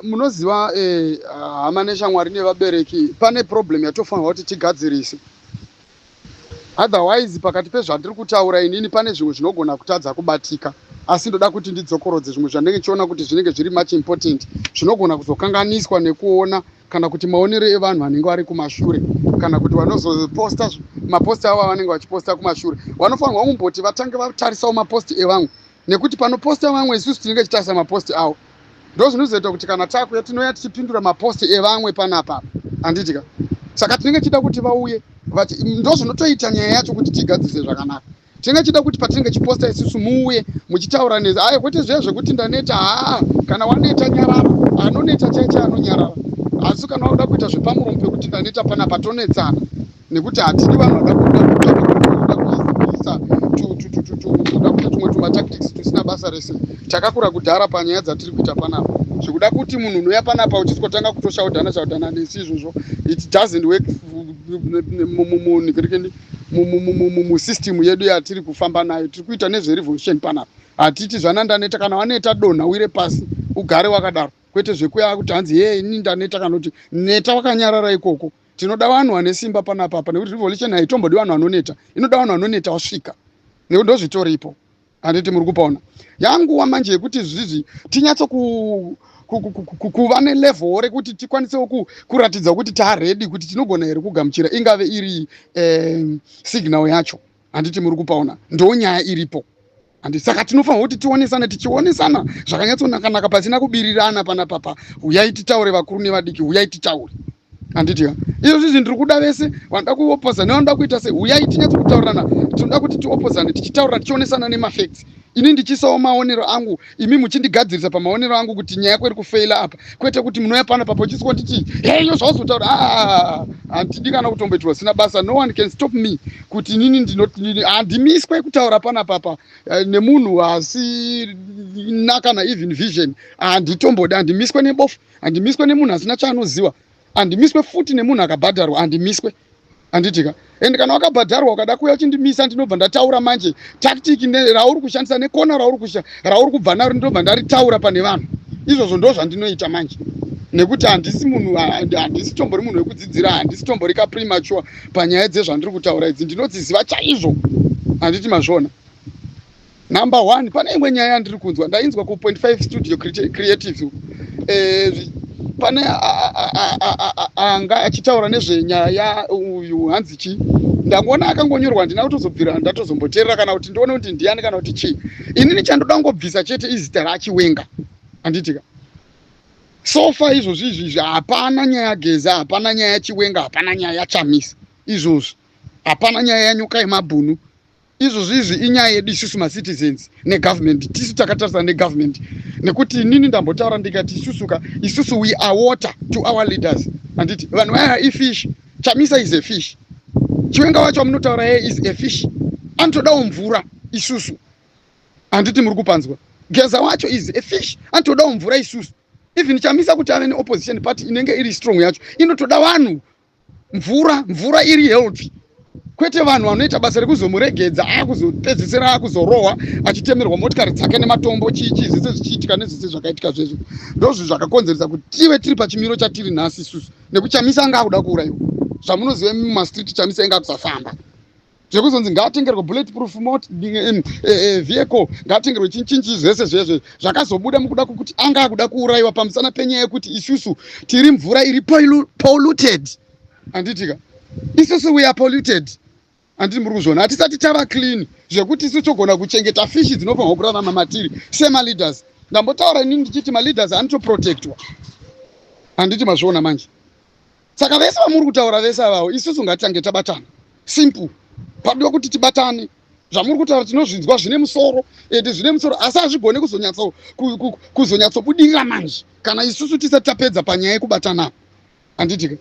munoziva hama neshamwari nevabereki pane problem yatofanirwa kuti tigadzirise. Otherwise pakati pezvatiri kutaura inini pane zvimwe zvinogona kutadza kubatika, asi ndoda kuti ndidzokorodze zvimwe zvandenge chiona kuti zvinenge zviri much important zvinogona kuzokanganiswa nekuona kana kuti maonero evanhu vanenge vari kumashure kana kuti vanozoposta maposti avo vanenge vachiposta kumashure vanofanirwa kumboti vatange vatarisawo maposti evamwe, nekuti panoposta vamwe isusu tinenge tichitarisa maposti avo. Ndo zvinozoita kuti kana takuya tinouya tichipindura maposti evamwe panapa handitika. Saka tinenge chida kuti vauye ndo zvinotoita nyaya yacho kuti tigadzise zvakanaka. Tinenge chida kuti patinenge chiposta isusu muuye muchitaura nezi ayo kwete zviya zvekuti ndaneta kana waneta nyarara anoneta chaiche anonyarara, asi kana wauda kuita zvepamuromo pekuti ndaneta panapa tonetsana nekuti hatidi vanhu vakakuda kuisa kuda tumwe tumatactics tusina basa rese. Takakura kudhara panyaya dzatiri kuita panapa zvekuda kuti munhu unouya panapa uchisotanga kutoshaudhana nesi izvozvo it doesn't work musystem yedu yatiri kufamba nayo. Tiri kuita nezverevolution panapa, hatiti zvanandaneta kana waneta donha uwire pasi ugare wakadaro, kwete zvekuya kuti hanzi ini ndaneta kana kuti neta wakanyarara ikoko. Tinoda vanhu vane simba panapa nekuti revolution haitombodi vanhu vanoneta, inoda vanhu vanoneta wasvika, nekuti ndozvitoripo. Handiti muri kupaona yanguva manje yekuti zvizi tinyatso kuva nelevel rekuti tikwanisewo kuratidza kuti taaredi kuti tinogona here kugamuchira ingave iri signal yacho. Handiti muri kupaona ndonyaya iripo. Saka tinofanirwa kuti tichionesana zvakanyatsonakanaka pasina kubirirana panapa. Uyai titaure vakuru nevadiki, uyai titaure. Handitika izvo zvinhu ndiri kuda vese vanoda kuopozana nevanoda kuita sei, uyai tinyatso kutaurirana. Tinoda kuti tiopozane tichitaura tichionesana nemafacts, ini ndichisawo maonero angu, imi muchindigadzirisa pamaonero angu kuti nyaya kweri kufeila apa, kwete kuti munouya panapa pochisiko tichi heyo zvauzotaura handidi kana kutomboitirwa sina basa. No one can stop me kuti inini handimiswe kutaura panapa nemunhu asina kana even vision. Handitombodi, handimiswe nebofu, handimiswe nemunhu asina chaanoziva, handimiswe futi nemunhu akabhadharwa, handimiswe. Handitika ende kana wakabhadharwa ukada kuuya uchindimisa ndinobva ndataura manje tactic rauri kushandisa nekona rauri kubva naro ndinobva ndaritaura pane vanhu. Izvozvo ndo zvandinoita manje nekuti handisi munhu, handisi tombori munhu wekudzidzira, handisi tombori kapremature panyaya dzezvandiri kutaura idzi, ndinodziziva chaizvo. Handiti mazvona. Number 1 pane imwe nyaya yandiri kunzwa ndainzwa ku 0.5 studio creative pane anga achitaura nezvenyaya uyu hanzi chi ndangoona akangonyorwa ndina kutozobvira ndatozomboteerera kana kuti ndione kuti ndiani kana kuti chi. Inini chandoda ngobvisa chete izita rachiwenga. Handitika sofa izvozvo izvi hapana nyaya yageza, hapana nyaya yachiwenga, hapana nyaya yachamisa, izvozvo hapana nyaya yanyoka yemabhunu. Izvozvo izvi inyaya yedu isusu macitizens negovernment, tisu takatarisa negovernment, nekuti inini ndambotaura ndikati isusu we are water to our leaders. Handiti vanhu vaya ifish, chamisa is a fish, chiwenga wacho munotaura yeye is a fish, anotodawo mvura isusu. Handiti muri kupanzwa, geza wacho is a fish, anotodawo mvura isusu. Even chamisa kuti ave neopposition party inenge iri strong yacho inotoda vanhu mvura iri healthy, kwete vanhu vanoita basa rekuzomuregedza akuzopedzisira akuzorohwa achitemerwa motikari dzake nematombo chichi zvese zvichiitika nezvese zvakaitika zvezvo. Ndozvo zvakakonzeresa kuti tive tiri pachimiro chatiri nhasi isusu, nekuti chamisa anga akuda kuurayiwa. Zvamunoziva mumastreet chamisa inga kusafamba zvekuzonzi ngaatengerwe bulletproof vehicle, ngaatengerwe chinchinchi zvese zvezvo zvakazobuda mukuda kuti anga akuda kuurayiwa pamusana penyaya yekuti isusu tiri mvura iri polluted. Handitika isusu we are polluted. Handiti muri kuzvona hatisati tava clean zvekuti isu togona kuchengeta fishi dzinofanirwa kurarama matiri semaleaders. Ndambotaura inini ndichiti maleaders anotoprotectwa. Handiti mazviona manje. Saka vese vamuri kutaura vese avavo isusu ngatitange tabatana simple, padiwa kuti tibatane. Zvamuri kutaura tinozvinzwa zvine musoro ende zvine musoro asi hazvigone kuzonyatsobudirira manje kana isusu tisati tapedza panyaya yekubatana. Handitika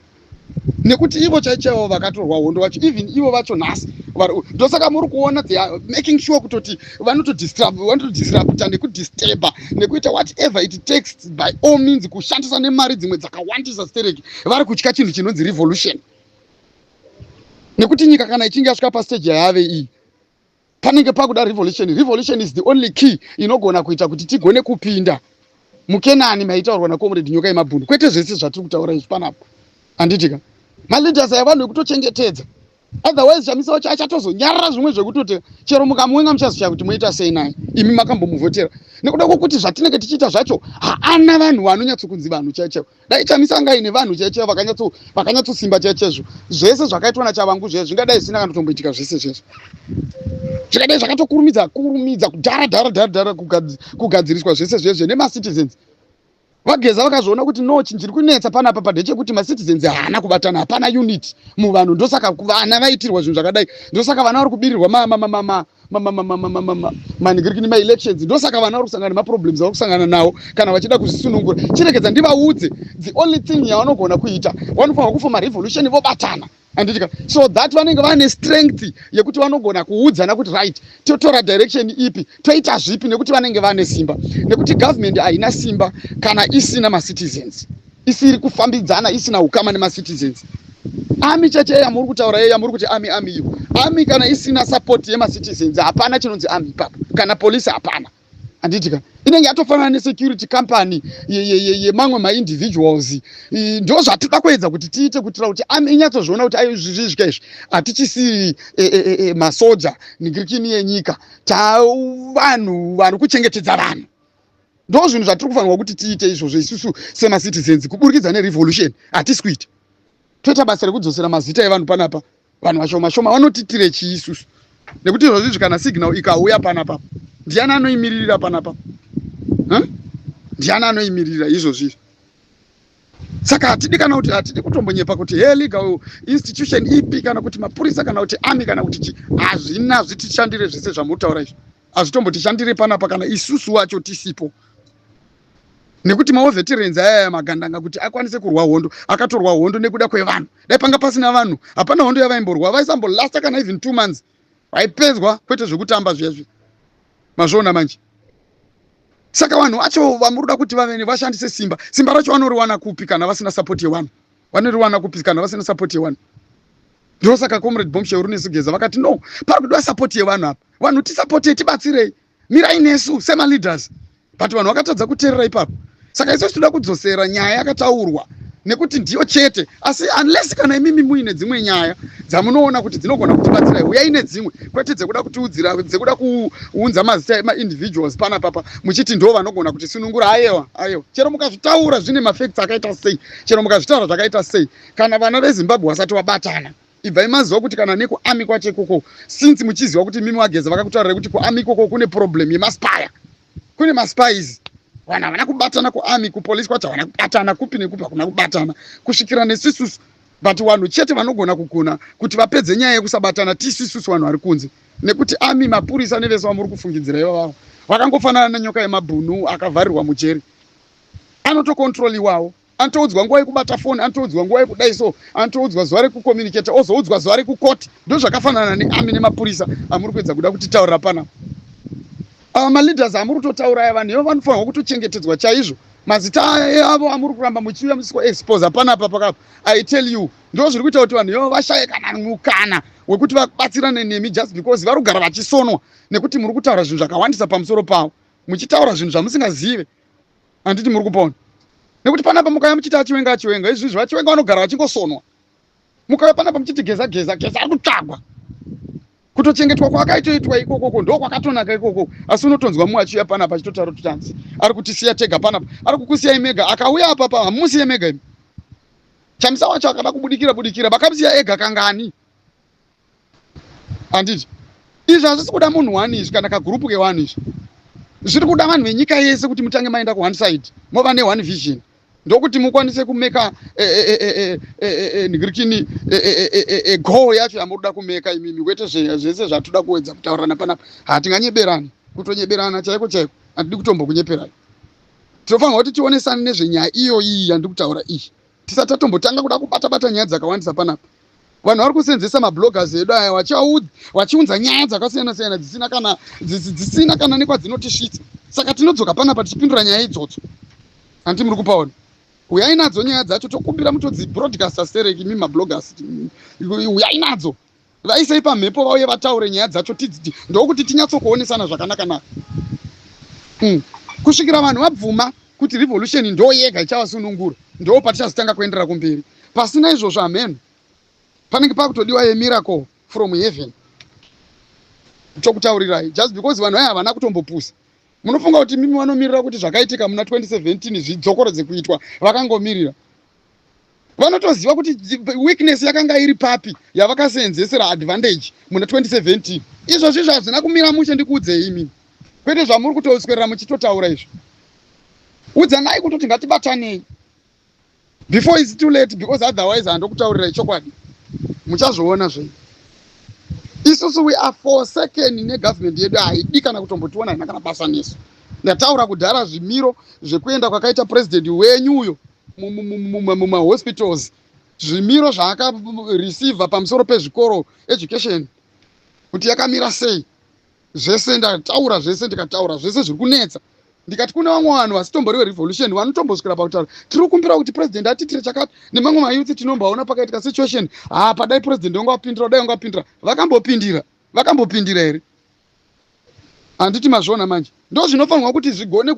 nekuti ivo chaichaivo vakatorwa hondo vacho, even ivo vacho nhasi ndosaka muri kuona they are making sure kutoti vanotodisrupta nekudisturba nekuita whatever it takes by all means kushandisa nemari dzimwe dzakawandisa stereki. Vari kutya chinhu chinonzi revolution, nekuti nyika kana ichinge yasvika pastage yayave iyi panenge pakuda revolution. Revolution is the only key inogona kuita kuti tigone kupinda mukenani maitaurwa naComrade Nyoka Yemabhunu, kwete zvese zvatiri kutaura izvi panapa. Handitika maleaders avanhu ekutochengetedza, otherwise Chamisa wacho achatozonyarara zvimwe zvekutoti chero mukamuwenga muchaziva kuti moita sei naye imi makambomuvhotera, nekuda kwokuti zvatinenge tichiita zvacho haana vanhu vanonyatsokunzi vanhu chaicho. Dai Chamisa anga ine vanhu chaicho vakanyatsosimba chaichezvo, zvese zvakaitwa naChavangu zvezvo zvingadai zvisina kanotomboitika zvese zvezvo, zvingadai zvakatokurumidza kudhara kugadziriswa zvese zvezvo nemacitizens vageza vakazviona kuti no, chindiri kunetsa panapa padechekuti macitizens haana kubatana, hapana unity muvanhu, ndosaka vana vaitirwa zvinhu zvakadai, ndosaka vana vari kubirirwa manigirikini maelections, ndosaka vana vari kusangana nemaproblems vari kusangana nawo kana vachida kuzvisunungura. Chiregedza ndivaudze, the only thing yavanogona kuita vanofanira kufoma revolution vobatana. Handitika so that vanenge vane strength yekuti vanogona kuudzana kuti right, totora direction ipi, toita zvipi, nekuti vanenge vane simba, nekuti government haina simba kana isina macitizens, isiri kufambidzana, isina ukama nemacitizens. Army chache yamuri kutaura yamuri kuti army iyo army kana isina support yemacitizens hapana chinonzi army ipapo, kana police hapana. Handitika inenge yatofanana nesecurity company yemamwe maindividuals. Ndo zvatida kuedza kuti tiite kuitira kuti army inyatsozviona kuti ayo zvisvika izvi hatichisi masoja nigirikini yenyika, vanhu vari kuchengetedza vanhu. Ndo zvinhu zvatiri kufanirwa kuti tiite izvozvo isusu semacitizens kuburikidza nerevolution. Hatisi kuita, toita basa rekudzosera mazita evanhu panapa. Vanhu vashoma shoma vanotitire chii isusu, nekuti izvozvi kana signal ikauya panapa ndiani anoimiririra panapa? Ndiani anoimirira izvozvi? Saka hatidi kana kuti hatidi kutombonyepa kuti legal institution ipi kana kuti mapurisa kana kuti army kana kuti hazvina zvitishandire zvese zvamutaura izvi, hazvitombotishandire panapa kana isusu wacho tisipo. Nekuti maveterans aya magandanga kuti akwanise kurwa hondo, akatorwa hondo nekuda kwevanhu. Dai panga pasina vanhu hapana hondo yavaimborwa, vaisambolasta kana even 2 months vaipedzwa, kwete zvekutamba zvezvi mazvona manje. Saka vanhu vacho vamurida kuti vavene vashandise simba racho vanoriwana kupi kana vasina support yevanhu, vanoriwana kupi kana vasina support yevanhu. Ndio saka Comrade Bombshell nesigeza vakati no, pari kudiwa support yevanhu apa, vanhu tisupporte, tibatsirei, mirai nesu sema leaders. But vanhu vakatadza kuteerera ipapo. Saka isu tinoda kudzosera nyaya yakataurwa, nekuti ndiyo chete, asi unless kana imimi muine dzimwe nyaya dzamunoona kuti dzinogona kutibatsira, uyai nedzimwe, kwete dzekuda kutiudzira, dzekuda kuunza mazita ema-individuals panapa muchiti ndo vanogona kuti sunungura. Ayewa chero mukazvitaura zvine mafacts akaita sei, chero mukazvitaura zvakaita sei, kana vana veZimbabwe vasati vabatana, ibvai maziva kuti kana nekuarmy kwacho ikoko, since muchiziva kuti mimi wageza vakakutaurira kuti kuarmy ikoko kune problem yemaspire, kune maspies. Vana havana kubatana kuarmy, kupolice kwacho havana kubatana, kupi nekupi hakuna kubatana kusvikira nesisusu. But vanhu chete vanogona kugona kuti vapedze nyaya yekusabatana tisisusu vanhu vari kunze, nekuti army, mapurisa nevese vamuri kufungidzira ivavo vakangofanana nenyoka yemabhunu akavharirwa mujeri. Anotokontroliwawo, anotoudzwa nguva yekubata foni, anotoudzwa nguva yekudai so, anotoudzwa zuva rekucommunicate, ozoudzwa zuva rekukoti. Ndo zvakafanana nearmy nemapurisa amuri kuedza kuda kutitaurira panapa. Maleaders amuri kutotaura aya vanhu ivo vanofanirwa kutochengetedzwa chaizvo. Mazita avo amuri kuramba muchiuya musiko expose panapa pakapa, I tell you, ndo zviri kuita kuti vanhu ivo vashaye kana mukana wekuti vabatsirane nemi just because vari kugara vachisonwa nekuti muri kutaura zvinhu zvakawandisa pamusoro pavo, muchitaura zvinhu zvamusingazive. Handiti muri kupaona, nekuti panapa mukauya muchiti achiwenga izvizvi vachiwenga vanogara vachingosonwa. Mukauya panapa muchiti geza ari kutsvagwa. Kutochengetwa kwakaitoitwa ikoko ndo kwakatonaka ikoko, asi unotonzwa muachiuya panapa achitotaura kuti hanzi ari kutisiya tega panapa, ari kukusiyai mega. Akauya apapa hamusiye mega imi. Chamisa wacho akada kubudikira vakamusiya ega kangani. Handiti izvi hazvisi kuda munhu wani izvi kana kagurupu kewanhu izvi, zviri kuda vanhu venyika yese kuti mutange maenda ku one side, mova ne one vision, ndokuti mukwanise kumeka nigirikini goal yacho yamunoda kumeka imimi, kwete zvese zvatoda kuedza kutaurana panapa. Hatinganyeberani, kutonyeberana chaiko handidi kutombo kunyeperana. Tinofanirwa kuti tionesane nezvenyaya iyi yandiri kutaura iyi, tisati tatombotanga kuda kubata nyaya dzakawandisa panapa. Vanhu vari kusenzesa mabloggers edu aya vachiunza nyaya dzakasiyana dzisina kana nekwadzinotisvitsa. Saka tinodzoka panapa tichipindura nyaya idzodzo. Handiti muri kupaona? Uyai nadzo nyaya dzacho, tokumbira mutodzibroadcasta sereki imi mabloggers, uyai nadzo vaisei pamhepo vauye vataure nyaya dzacho, ndokuti tinyatsokuonesana zvakanaka. Kusvikira vanhu vabvuma kuti revolution ndo yega ichavasunungura, ndo patichazotanga kuendera kumberi. Pasina izvozvo amen, panenge pakutodiwa a miracle from heaven. Chokutaurirai, just because vanhu aya havana kutombopusa. Munofunga kuti mimi vanomirira kuti zvakaitika muna 2017 zvidzokorodze kuitwa, vakangomirira. Vanotoziva kuti weakness yakanga iri papi yavakaseenzesera advantage muna 2017. Izvozvo hazvina kumira mushe ndikuudzei imi. Kwete zvamuri kutoswerera muchitotaura izvo. Udzanai kutoti ngatibatanei before it's too late, because otherwise handokutaurirai chokwadi. Muchazoona zve. Isusu we are forsaken negovernment yedu haidi kana kutombotiona ina kana basa nesu. Ndataura kudhara zvimiro zvekuenda kwakaita president wenyu uyo muma-hospitals, zvimiro zvaakareceiva pamusoro pezvikoro education kuti yakamira sei. Zvese ndataura, zvese ndikataura, zvese zviri kunetsa. Ndikati kune vamwe vanhu vasitomboriwe revolution vanotomboswera pakutaura tiri kukumbira kuti president atitire chakati, nemamwe mayuthi tinombaona pakaitika situation padai president wangapindira, dai wangapindira. Vakambopindira here? Handiti mazviona manje. Ndo zvinofanirwa kuti zvigone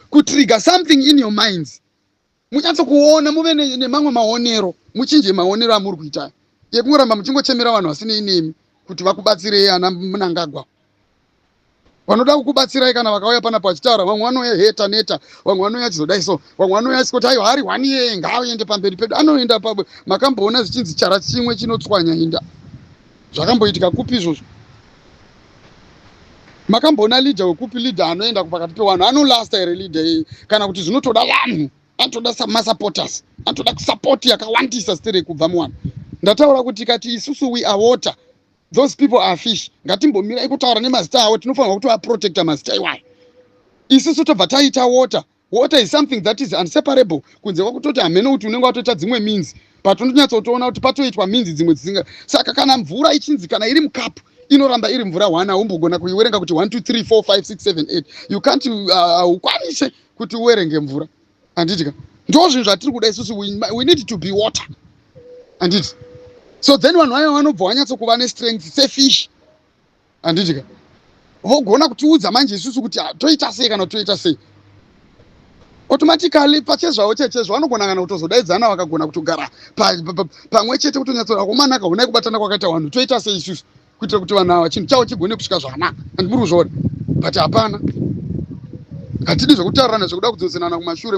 kutrigger something in your minds. Munyatso kuona muve nemamwe maonero, muchinje maonero amuri kuita. Yekungoramba muchingochemera vanhu vasinei nemi kuti vakubatsirei ana Mnangagwa. Vanoda kukubatsirai kana vakauya panapo vachitaura, vamwe vanouya heta neta, vamwe vanouya achizodai so, vamwe vanouya achikoti aiwa hari wani yeye ngaaende pamberi pedu. Anoenda pabo, makamboona zvichinzi chara chimwe chinotswanya inda. Zvakamboitika kupi izvozvo? Makamboona leader wekupi leader anoenda pakati pevanhu anolasta here leader kana kuti zvinotoda vanhu, anotoda masupporters, anotoda kusupport yakawandisa stere kubva muvanhu. Ndataura kuti kati isusu we are water, those people are fish. Ngatimbomira kutaura nemazita awo, tinofanirwa kuti vaprotecta mazita iwayo. Isusu tobva taita water. Water is something that is inseparable. Kunze kwakutoti hamene kuti unenge watoita dzimwe means, patononyatsotoona kuti patoitwa means dzimwe dzisinga. Saka kana mvura ichinzi kana iri mukapu inoramba iri mvura 1, haumbogona kuiwerenga kuti 1 2 3 4 5 6 7 8. You can't ukwanise kuti uwerenge mvura. Handitika. Ndo zvinhu zvatiri kuda isusu, we need to be water. Handiti. So then vanhu vayo vanobva vanyatsokuva nestrength sefish. Handitika. Vogona kutiudza manje isusu kuti toita sei kana toita sei. Automatically pachezvawo chechezvo vanogona kana kutozodaidzana vakagona kutogara pamwe chete kutonyatsoda komanaka honai kubatana kwakaita vanhu toita sei isusu kuitira kuti vanhu ava chinhu chavo chigone kusvika zvanaka. Handimuri kuzviona, but hapana. Hatidi zvekutaurirana zvekuda kudzoserana kumashure.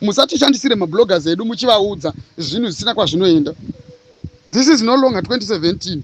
Musatishandisire mabloggers edu muchivaudza zvinhu zvisina kwazvinoenda. This is no longer 2017.